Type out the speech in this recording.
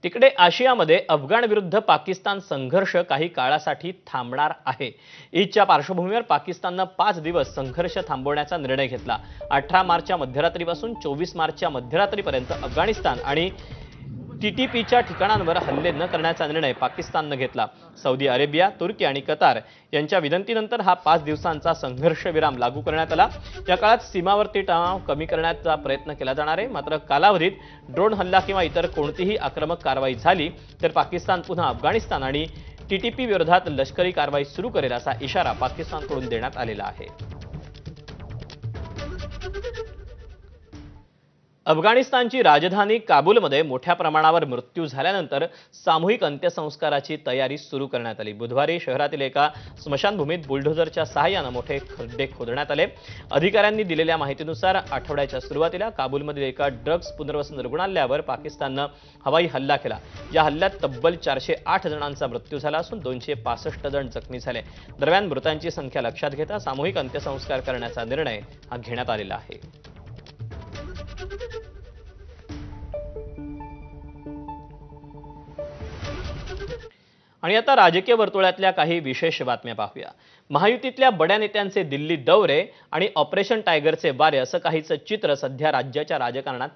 तिकडे आशियामध्ये अफगाण विरुद्ध पाकिस्तान संघर्ष काही काळासाठी थांबणार आहे। ईदच्या पार्श्वभूमीवर पाकिस्तानने 5 दिवस संघर्ष थांबवण्याचा निर्णय घेतला। 18 मार्चच्या मध्यरात्रीपासून 24 मार्चच्या मध्यरात्रीपर्यंत अफगाणिस्तान आणि टीटीपीच्या ठिकाणांवर हल्ले न करण्याचा निर्णय पाकिस्तानने घेतला। सौदी अरेबिया, तुर्की आणि कतार यांच्या विनंतीनंतर हा 5 दिवसांचा संघर्ष विराम लागू करण्यात आला। या काळात सीमावर्ती तणाव कमी करण्याचा प्रयत्न केला जाणार आहे। मात्र कालावधीत ड्रोन हल्ला किंवा इतर कोणतीही आक्रमक कारवाई झाली तर पाकिस्तान पुन्हा अफगाणिस्तान आणि टीटीपी विरोधात लष्करी कारवाई सुरू करेल असा इशारा पाकिस्तानकडून देण्यात आलेला आहे। अफगाणिस्तानची राजधानी काबूलमध्ये मोठ्या प्रमाणावर मृत्यू झाल्यानंतर सामूहिक अंत्यसंस्काराची तयारी सुरू करण्यात आली। बुधवारी शहरातील एका स्मशानभूमीत बुलडोझरच्या सहाय्याने मोठे खड्डे खोदण्यात आले। अधिकाऱ्यांनी दिलेल्या माहितीनुसार आठवड्याच्या सुरुवातीला काबूलमधील एका ड्रग्ज पुनर्वसन रुग्णालयावर पाकिस्तानने हवाई हल्ला केला। या हल्ल्यात तब्बल 408 जणांचा मृत्यू झाला असून 265 जण जखमी झाले। दरम्यान मृतांची संख्या लक्षात घेता सामूहिक अंत्यसंस्कार करण्याचा निर्णय घेण्यात आलेला आहे। आणि आता राजकीय वर्तुळातल्या काही विशेष बातम्या पाहूया। महायुतीतल्या बड्या नेत्यांचे दिल्ली दौरे आणि ऑपरेशन टायगरचे वारे असं काहीच चित्र सध्या राज्याच्या राजकारणात